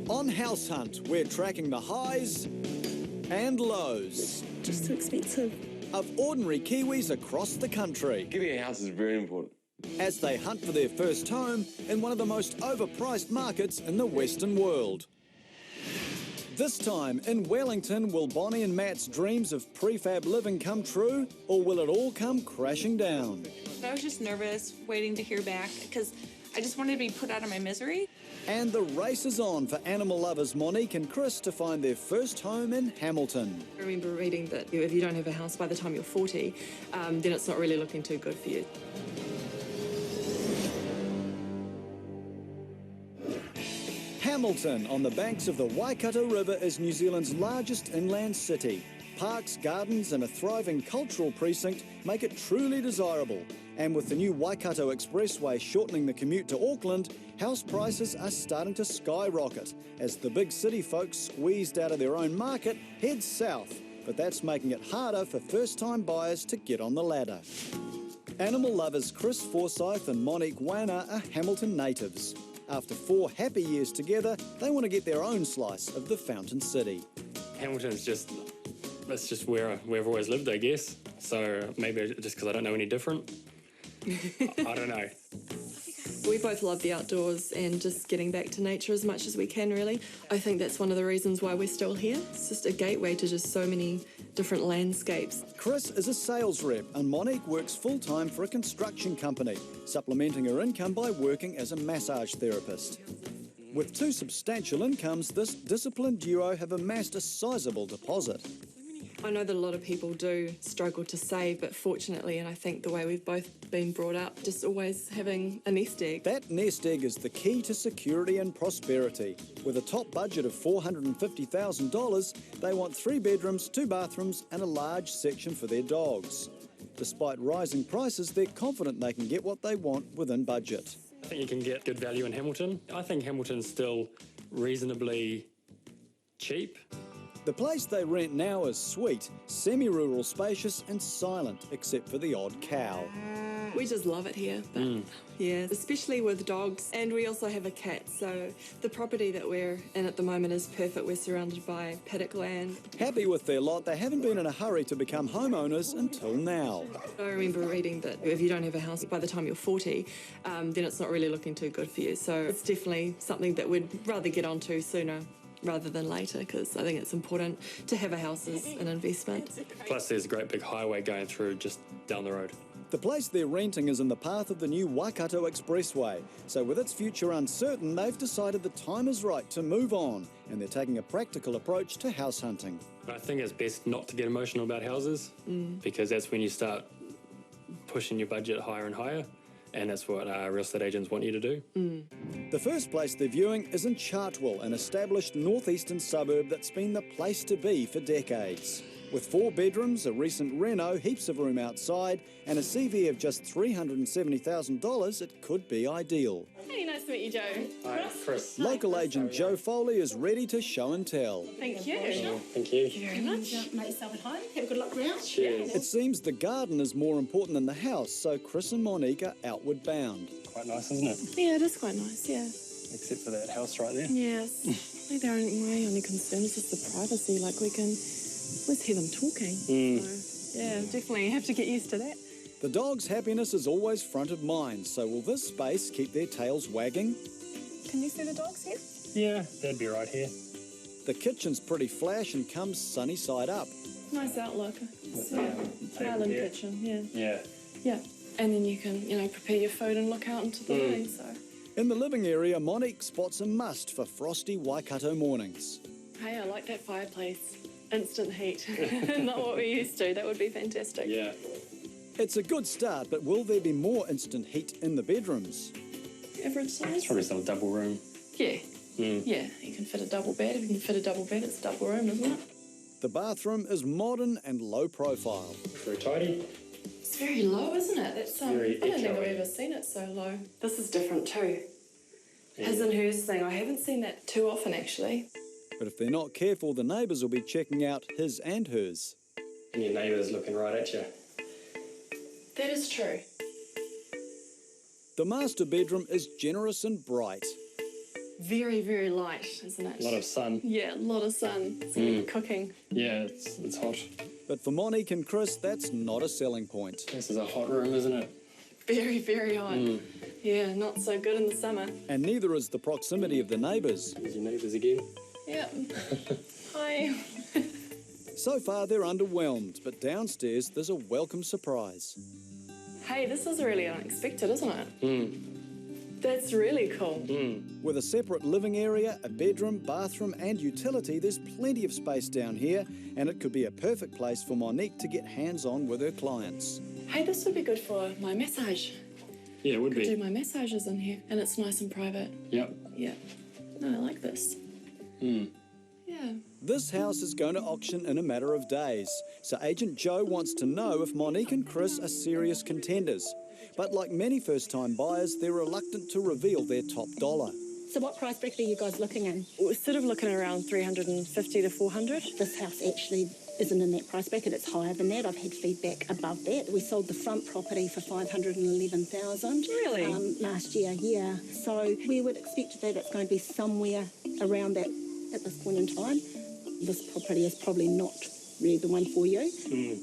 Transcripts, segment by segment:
On House Hunt, we're tracking the highs and lows Just too expensive. of ordinary Kiwis across the country Getting a house is very important. as they hunt for their first home in one of the most overpriced markets in the Western world. This time in Wellington, will Bonnie and Matt's dreams of prefab living come true, or will it all come crashing down? I was just nervous, waiting to hear back, because I just wanted to be put out of my misery. And the race is on for animal lovers Monique and Chris to find their first home in Hamilton. I remember reading that if you don't have a house by the time you're 40, then it's not really looking too good for you. Hamilton, on the banks of the Waikato River, is New Zealand's largest inland city. Parks, gardens and a thriving cultural precinct make it truly desirable. And with the new Waikato Expressway shortening the commute to Auckland, house prices are starting to skyrocket as the big city folks squeezed out of their own market head south. But that's making it harder for first-time buyers to get on the ladder. Animal lovers Chris Forsyth and Monique Wana are Hamilton natives. After 4 happy years together, they want to get their own slice of the Fountain City. Hamilton's that's just where I've always lived, I guess. So maybe just because I don't know any different. I don't know. We both love the outdoors and just getting back to nature as much as we can, really. I think that's one of the reasons why we're still here. It's just a gateway to just so many different landscapes. Chris is a sales rep and Monique works full-time for a construction company, supplementing her income by working as a massage therapist. With 2 substantial incomes, this disciplined duo have amassed a sizable deposit. I know that a lot of people do struggle to save, but fortunately, and I think the way we've both been brought up, just always having a nest egg. That nest egg is the key to security and prosperity. With a top budget of $450,000, they want 3 bedrooms, 2 bathrooms and a large section for their dogs. Despite rising prices, they're confident they can get what they want within budget. I think you can get good value in Hamilton. I think Hamilton's still reasonably cheap. The place they rent now is sweet, semi-rural, spacious and silent, except for the odd cow. We just love it here. But yeah, especially with dogs. And we also have a cat, so the property that we're in at the moment is perfect. We're surrounded by paddock land. Happy with their lot, they haven't been in a hurry to become homeowners until now. I remember reading that if you don't have a house by the time you're 40, then it's not really looking too good for you. So it's definitely something that we'd rather get onto sooner rather than later, because I think it's important to have a house as an investment. Plus there's a great big highway going through just down the road. The place they're renting is in the path of the new Waikato Expressway, so with its future uncertain, they've decided the time is right to move on, and they're taking a practical approach to house hunting. I think it's best not to get emotional about houses because that's when you start pushing your budget higher and higher, and that's what real estate agents want you to do. The first place they're viewing is in Chartwell, an established northeastern suburb that's been the place to be for decades. With 4 bedrooms, a recent reno, heaps of room outside, and a CV of just $370,000, it could be ideal. Hey, nice to meet you, Joe. Hi, Chris. Local agent Joe Foley is ready to show and tell. Thank you. Thank you. Very much. Make yourself at home. Have a good look around. Cheers. It seems the garden is more important than the house, so Chris and Monique are outward bound. Quite nice, isn't it? Yeah, it is quite nice, yeah. Except for that house right there. Yes. I think my only concern is just the privacy. Like, we can always hear them talking. So, yeah, definitely have to get used to that. The dog's happiness is always front of mind, so will this space keep their tails wagging? Can you see the dogs here? Yeah, they'd be right here. The kitchen's pretty flash and comes sunny side up. Nice outlook. It's an island kitchen, yeah. Yeah. Yeah. And then you can, prepare your food and look out into the living, so. In the living area, Monique spots a must for frosty Waikato mornings. Hey, I like that fireplace. Instant heat. Not what we're used to. That would be fantastic. Yeah. It's a good start, but will there be more instant heat in the bedrooms? Average size? It's probably still a double room. Yeah. Yeah, you can fit a double bed. If you can fit a double bed, it's a double room, isn't it? The bathroom is modern and low profile. Very tidy. It's very low, isn't it? That's Very I don't think I've echoey. ever seen it so low. This is different too. His and hers thing. I haven't seen that too often, actually. But if they're not careful, the neighbours will be checking out his and hers. And your neighbour's looking right at you. That is true. The master bedroom is generous and bright. Very, very light, isn't it? A lot of sun. Yeah, a lot of sun. It's cooking. Yeah, it's hot. But for Monique and Chris, that's not a selling point. This is a hot room, isn't it? Very, very hot. Yeah, not so good in the summer. And neither is the proximity of the neighbours. There's your neighbours again. Yeah. Hi. So far, they're underwhelmed, but downstairs there's a welcome surprise. Hey, this is really unexpected, isn't it? That's really cool. With a separate living area, a bedroom, bathroom and utility, there's plenty of space down here, and it could be a perfect place for Monique to get hands-on with her clients. Hey, this would be good for my massage. Yeah, it would Could do be. my massages in here, and it's nice and private. Yep. Yeah. No, I like this. Yeah. This house is going to auction in a matter of days, so Agent Joe wants to know if Monique and Chris are serious contenders. But like many first-time buyers, they're reluctant to reveal their top dollar. So what price bracket are you guys looking in? We're sort of looking around 350 to 400. This house actually isn't in that price bracket, it's higher than that. I've had feedback above that. We sold the front property for $511,000. Really? Last year, yeah. So we would expect that it's going to be somewhere around that at this point in time. This property is probably not really the one for you.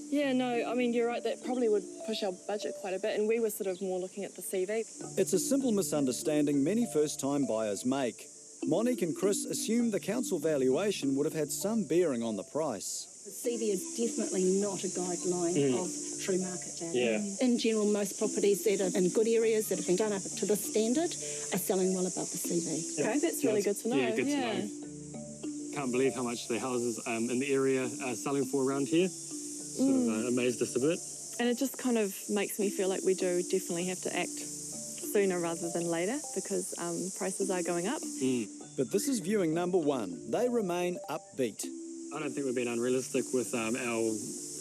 Yeah, no, I mean, you're right, that probably would push our budget quite a bit, and we were sort of more looking at the CV. It's a simple misunderstanding many first-time buyers make. Monique and Chris assume the council valuation would have had some bearing on the price. The CV is definitely not a guideline of true market value. Yeah. In general, most properties that are in good areas that have been done up to this standard are selling well above the CV. Okay, that's really good to know. Yeah, good to know. Can't believe how much the houses in the area are selling for around here. Sort of amazed us a bit. And it just kind of makes me feel like we do definitely have to act sooner rather than later because prices are going up. But this is viewing number one. They remain upbeat. I don't think we've been unrealistic with our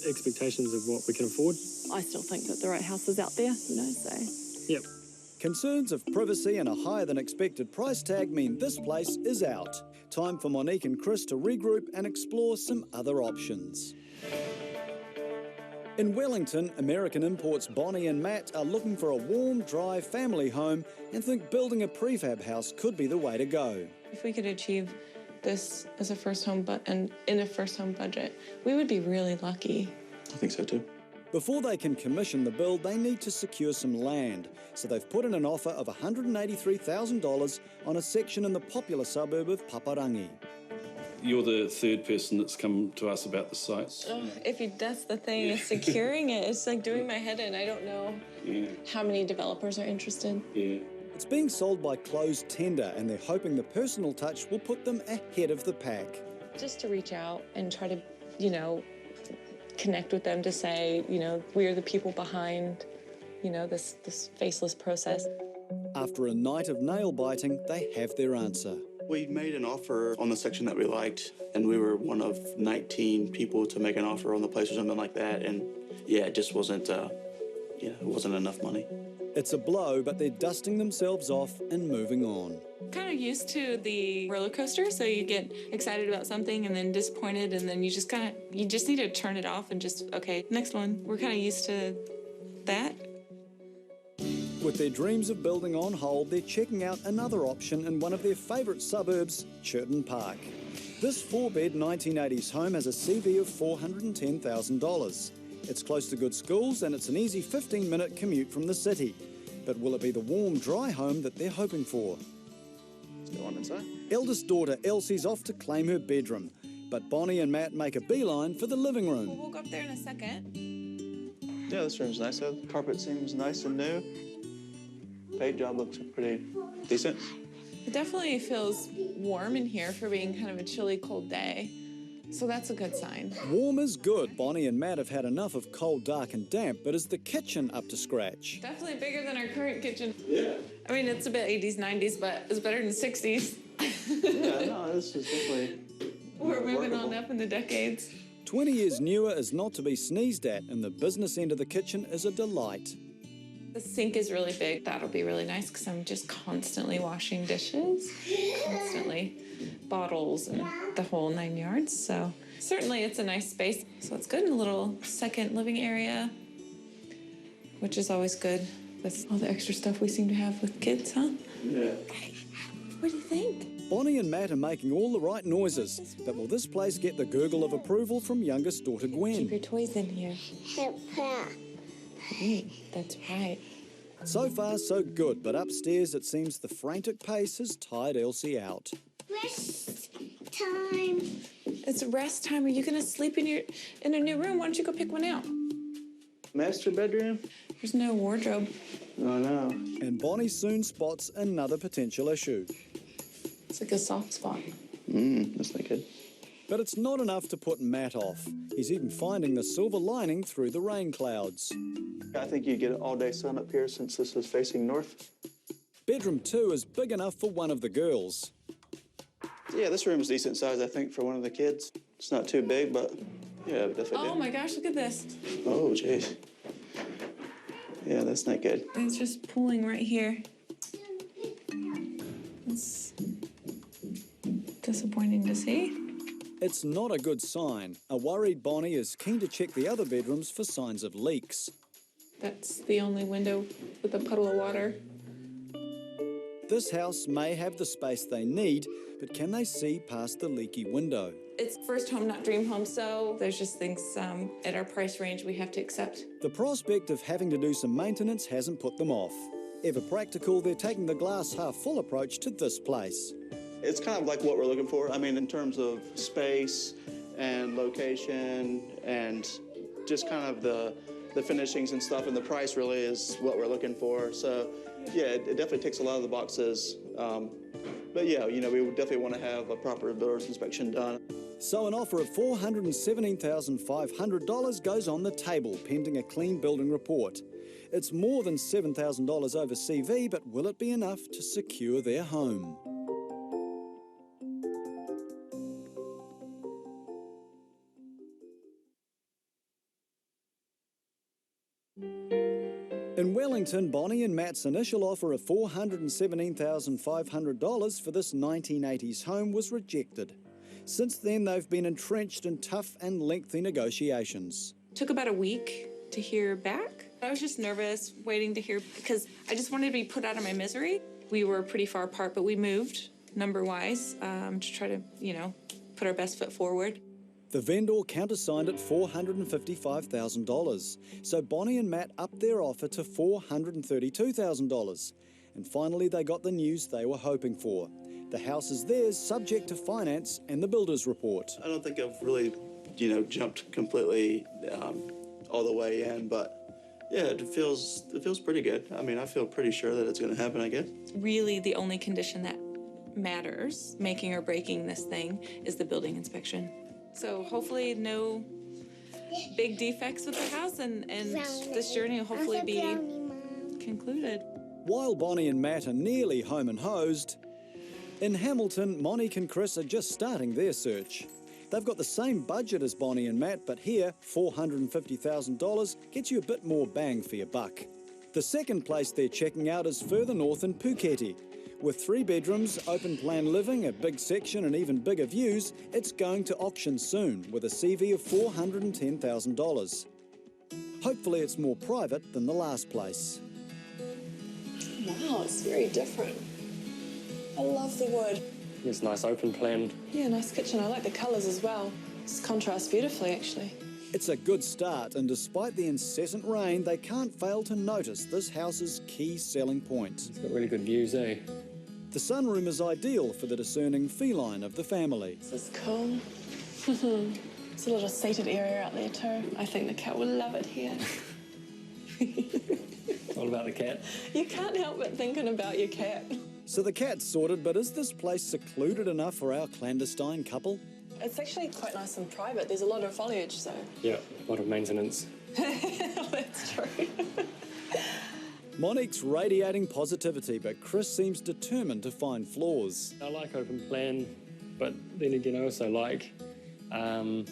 expectations of what we can afford. I still think that the right house is out there, you know, so... Yep. Concerns of privacy and a higher than expected price tag mean this place is out. Time for Monique and Chris to regroup and explore some other options. In Wellington, American Imports Bonnie and Matt are looking for a warm, dry family home and think building a prefab house could be the way to go. If we could achieve this as a first home and in a first home budget, we would be really lucky. I think so too. Before they can commission the build, they need to secure some land. So they've put in an offer of $183,000 on a section in the popular suburb of Paparangi. You're the third person that's come to us about the site. Oh, that's the thing, is securing it. It's like doing my head in. I don't know how many developers are interested. Yeah. It's being sold by closed tender, and they're hoping the personal touch will put them ahead of the pack. Just to reach out and try to, connect with them to say, we're the people behind, this faceless process. After a night of nail biting, they have their answer. We made an offer on the section that we liked, and we were one of 19 people to make an offer on the place or something like that. And yeah, it just wasn't, it wasn't enough money. It's a blow, but they're dusting themselves off and moving on. Kind of used to the roller coaster, so you get excited about something and then disappointed, and then you just need to turn it off and just, okay, next one. We're kind of used to that. With their dreams of building on hold, they're checking out another option in one of their favourite suburbs, Churton Park. This 4-bed 1980s home has a CV of $410,000. It's close to good schools and it's an easy 15-minute commute from the city. But will it be the warm, dry home that they're hoping for? Let's go on inside. Eldest daughter Elsie's off to claim her bedroom, but Bonnie and Matt make a beeline for the living room. We'll go up there in a second. Yeah, this room's nice. The carpet seems nice and new. Paint job looks pretty decent. It definitely feels warm in here for being kind of a chilly, cold day. So that's a good sign. Warm is good. Bonnie and Matt have had enough of cold, dark and damp, but is the kitchen up to scratch? Definitely bigger than our current kitchen. Yeah. I mean, it's a bit 80s, 90s, but it's better than 60s. Yeah, no, this is definitely... We're moving on up in the decades. 20 years newer is not to be sneezed at, and the business end of the kitchen is a delight. The sink is really big. That'll be really nice because I'm just constantly washing dishes, constantly bottles and the whole 9 yards. So certainly it's a nice space. So it's good. And a little second living area, which is always good. That's all the extra stuff we seem to have with kids, huh? Yeah. What do you think? Bonnie and Matt are making all the right noises, but will this place get the gurgle of approval from youngest daughter Keep Gwen? your toys in here. That's right. So far, so good, but upstairs it seems the frantic pace has tired Elsie out. Rest time. It's rest time. Are you gonna sleep in a new room? Why don't you go pick one out? Master bedroom? There's no wardrobe. Oh, no. And Bonnie soon spots another potential issue. It's like a soft spot. That's not good. But it's not enough to put Matt off. He's even finding the silver lining through the rain clouds. I think you get all-day sun up here since this is facing north. Bedroom 2 is big enough for one of the girls. Yeah, this room is decent size, I think, for one of the kids. It's not too big, but yeah, definitely. Oh my gosh, look at this. Oh, jeez. Yeah, that's not good. It's just pooling right here. It's disappointing to see. It's not a good sign. A worried Bonnie is keen to check the other bedrooms for signs of leaks. That's the only window with a puddle of water. This house may have the space they need, but can they see past the leaky window? It's first home, not dream home, so there's just things at our price range we have to accept. The prospect of having to do some maintenance hasn't put them off. Ever practical, they're taking the glass half full approach to this place. It's kind of like what we're looking for. I mean, in terms of space and location and just kind of the finishings and stuff, and the price really is what we're looking for. So, yeah, it definitely ticks a lot of the boxes. But yeah, you know, we would definitely want to have a proper builder's inspection done. So an offer of $417,500 goes on the table, pending a clean building report. It's more than $7,000 over CV, but will it be enough to secure their home? In Wellington, Bonnie and Matt's initial offer of $417,500 for this 1980s home was rejected. Since then, they've been entrenched in tough and lengthy negotiations. Took about a week to hear back. I was just nervous, waiting to hear, because I just wanted to be put out of my misery. We were pretty far apart, but we moved number-wise to try to, you know, put our best foot forward. The vendor countersigned at $455,000, so Bonnie and Matt upped their offer to $432,000. And finally, they got the news they were hoping for. The house is theirs, subject to finance and the builder's report. I don't think I've really, you know, jumped completely all the way in, but yeah, it feels pretty good. I mean, I feel pretty sure that it's going to happen, I guess. Really, the only condition that matters, making or breaking this thing, is the building inspection. So hopefully no big defects with the house, and this journey will hopefully be concluded. While Bonnie and Matt are nearly home and hosed, in Hamilton, Monique and Chris are just starting their search. They've got the same budget as Bonnie and Matt, but here, $450,000 gets you a bit more bang for your buck. The second place they're checking out is further north in Phuket. With 3 bedrooms, open plan living, a big section and even bigger views, it's going to auction soon with a CV of $410,000. Hopefully it's more private than the last place. Wow, it's very different. I love the wood. It's nice open plan. Yeah, nice kitchen. I like the colours as well. It contrasts beautifully, actually. It's a good start, and despite the incessant rain, they can't fail to notice this house's key selling point. It's got really good views, eh? The sunroom is ideal for the discerning feline of the family. This is cool. There's a little seated area out there too. I think the cat will love it here. All about the cat. You can't help but thinking about your cat. So the cat's sorted, but is this place secluded enough for our clandestine couple? It's actually quite nice and private. There's a lot of foliage, so. Yeah, a lot of maintenance. That's true. Monique's radiating positivity, but Chris seems determined to find flaws. I like open plan, but then again, I also like, you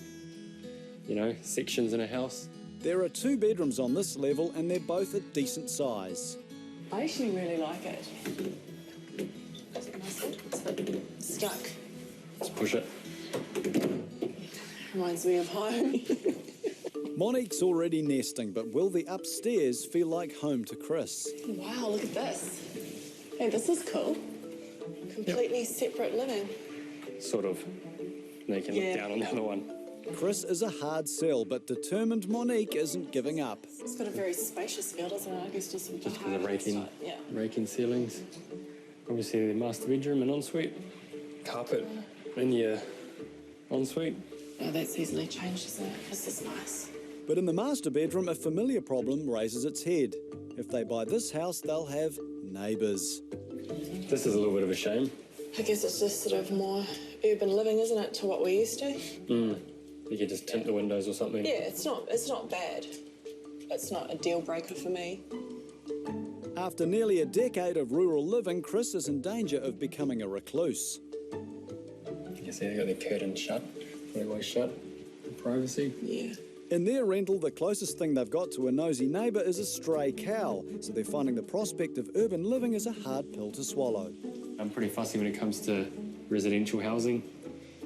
know, sections in a house. There are 2 bedrooms on this level, and they're both a decent size. I actually really like it. Is it nice? It's a bit stuck. Let's push it. Reminds me of home. Monique's already nesting, but will the upstairs feel like home to Chris? Wow, look at this. Hey, this is cool. Completely separate living. Sort of. Now you can look down on the other one. Chris is a hard sell, but determined Monique isn't giving up. It's got a very spacious feel, doesn't it? I guess just with the Just with the yeah. rake-in ceilings. Obviously the master bedroom and ensuite. Carpet in your ensuite. Oh, that's easily changed, isn't it? This is nice. But in the master bedroom, a familiar problem raises its head. If they buy this house, they'll have neighbours. This is a little bit of a shame. I guess it's just sort of more urban living, isn't it, to what we're used to? You could just tint the windows or something. Yeah, it's not bad. It's not a deal breaker for me. After nearly a decade of rural living, Chris is in danger of becoming a recluse. You can see they got their curtains shut, always shut, for privacy. Yeah. In their rental, the closest thing they've got to a nosy neighbour is a stray cow, so they're finding the prospect of urban living is a hard pill to swallow. I'm pretty fussy when it comes to residential housing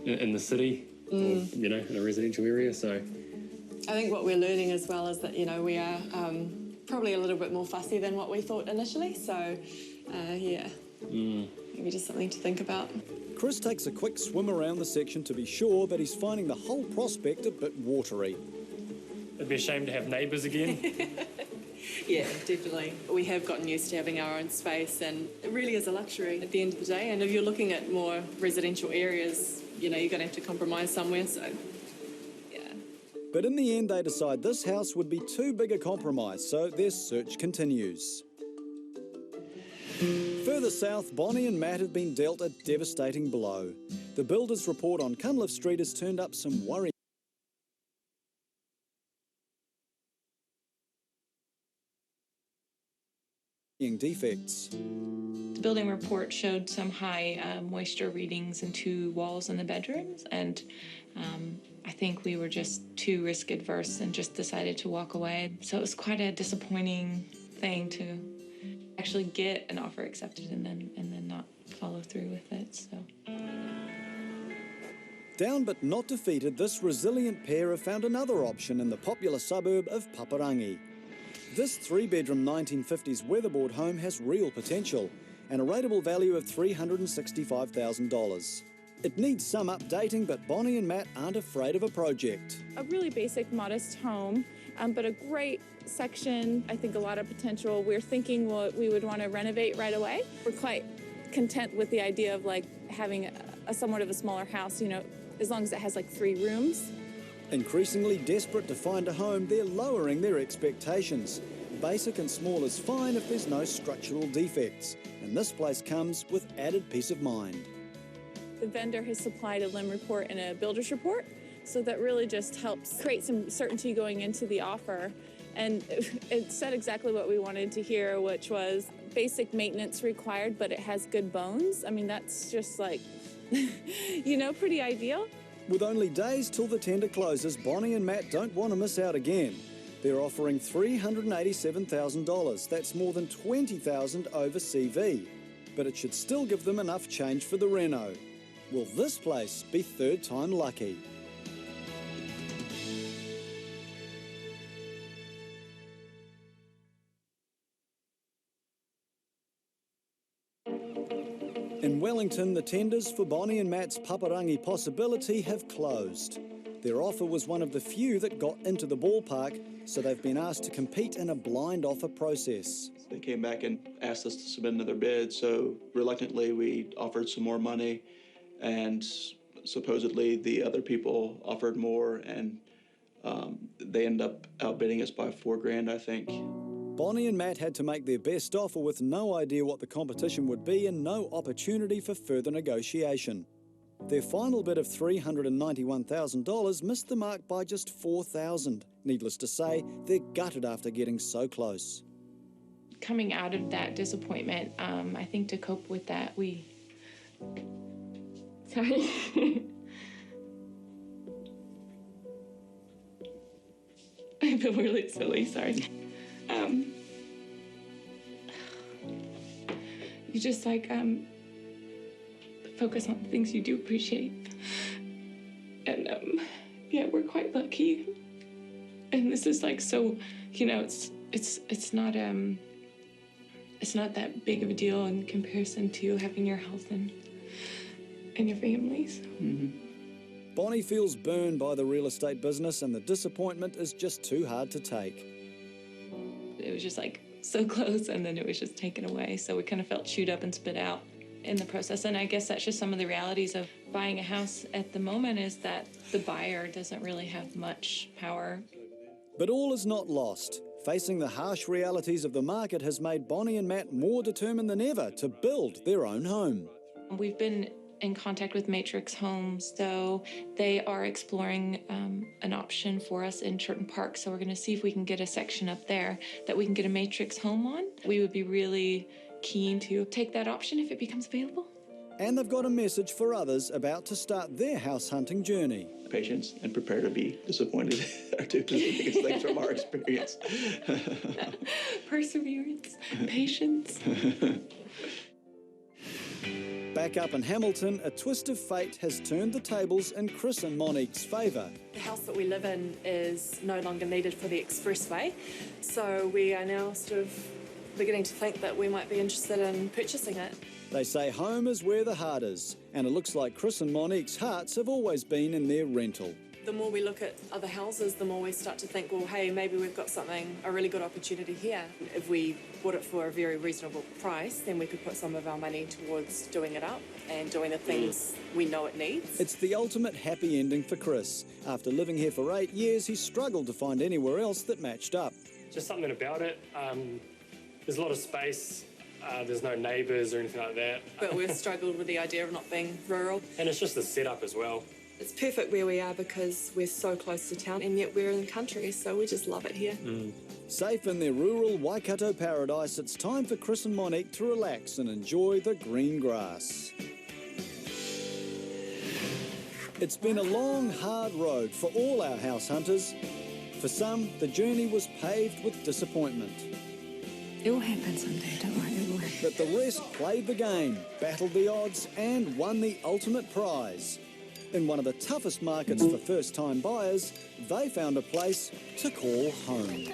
in the city, or, you know, in a residential area, so... I think what we're learning as well is that, you know, we are probably a little bit more fussy than what we thought initially, so, yeah. Maybe just something to think about. Chris takes a quick swim around the section to be sure, but he's finding the whole prospect a bit watery. It'd be a shame to have neighbours again. Yeah, definitely. We have gotten used to having our own space, and it really is a luxury at the end of the day. And if you're looking at more residential areas, you know, you're going to have to compromise somewhere, so, yeah. But in the end, they decide this house would be too big a compromise, so their search continues. Further south, Bonnie and Matt have been dealt a devastating blow. The builder's report on Cunliffe Street has turned up some worrying defects. The building report showed some high moisture readings in 2 walls in the bedrooms, and I think we were just too risk adverse and just decided to walk away. So it was quite a disappointing thing to actually get an offer accepted and then not follow through with it. So. Down but not defeated, this resilient pair have found another option in the popular suburb of Paparangi. This 3-bedroom 1950s weatherboard home has real potential and a rateable value of $365,000. It needs some updating, but Bonnie and Matt aren't afraid of a project. A really basic, modest home, but a great section. I think a lot of potential. We're thinking we would want to renovate right away. We're quite content with the idea of like having a somewhat of a smaller house, you know, as long as it has like 3 rooms. Increasingly desperate to find a home, they're lowering their expectations. Basic and small is fine if there's no structural defects, and this place comes with added peace of mind. The vendor has supplied a limb report and a builder's report, so that really just helps create some certainty going into the offer. And it said exactly what we wanted to hear, which was basic maintenance required, but it has good bones. I mean, that's just like, you know, pretty ideal. With only days till the tender closes, Bonnie and Matt don't want to miss out again. They're offering $387,000. That's more than $20,000 over CV. But it should still give them enough change for the reno. Will this place be third time lucky? In Wellington, the tenders for Bonnie and Matt's Paparangi possibility have closed. Their offer was one of the few that got into the ballpark, so they've been asked to compete in a blind offer process. They came back and asked us to submit another bid, so reluctantly we offered some more money, and supposedly the other people offered more, and they ended up outbidding us by $4,000, I think. Bonnie and Matt had to make their best offer with no idea what the competition would be and no opportunity for further negotiation. Their final bid of $391,000 missed the mark by just $4,000. Needless to say, they're gutted after getting so close. Coming out of that disappointment, I think to cope with that, Sorry. I feel really silly, sorry. You just like focus on the things you do appreciate. And yeah, we're quite lucky. And this is like so, you know, it's not that big of a deal in comparison to having your health and your families. Bonnie feels burned by the real estate business, and the disappointment is just too hard to take. It was just like so close, and then it was just taken away. So we kind of felt chewed up and spit out in the process. And I guess that's just some of the realities of buying a house at the moment, is that the buyer doesn't really have much power. But all is not lost. Facing the harsh realities of the market has made Bonnie and Matt more determined than ever to build their own home. We've been in contact with Matrix Homes, though they are exploring an option for us in Churton Park. So we're going to see if we can get a section up there that we can get a Matrix home on. We would be really keen to take that option if it becomes available. And they've got a message for others about to start their house hunting journey. Patience and prepare to be disappointed are two of the biggest things from our experience. Perseverance, patience. Back up in Hamilton, a twist of fate has turned the tables in Chris and Monique's favour. The house that we live in is no longer needed for the expressway, so we are now sort of beginning to think that we might be interested in purchasing it. They say home is where the heart is, and it looks like Chris and Monique's hearts have always been in their rental. The more we look at other houses, the more we start to think, well, hey, maybe we've got a really good opportunity here. If we bought it for a very reasonable price, then we could put some of our money towards doing it up and doing the things we know it needs. It's the ultimate happy ending for Chris. After living here for 8 years, he struggled to find anywhere else that matched up. Just something about it. There's a lot of space. There's no neighbours or anything like that. But we've struggled with the idea of not being rural. And it's just the setup as well. It's perfect where we are because we're so close to town, and yet we're in the country, so we just love it here. Safe in their rural Waikato paradise, it's time for Chris and Monique to relax and enjoy the green grass. It's been a long, hard road for all our house hunters. For some, the journey was paved with disappointment. It will happen someday, don't worry, it will happen. But the rest played the game, battled the odds, and won the ultimate prize. In one of the toughest markets for first-time buyers, they found a place to call home.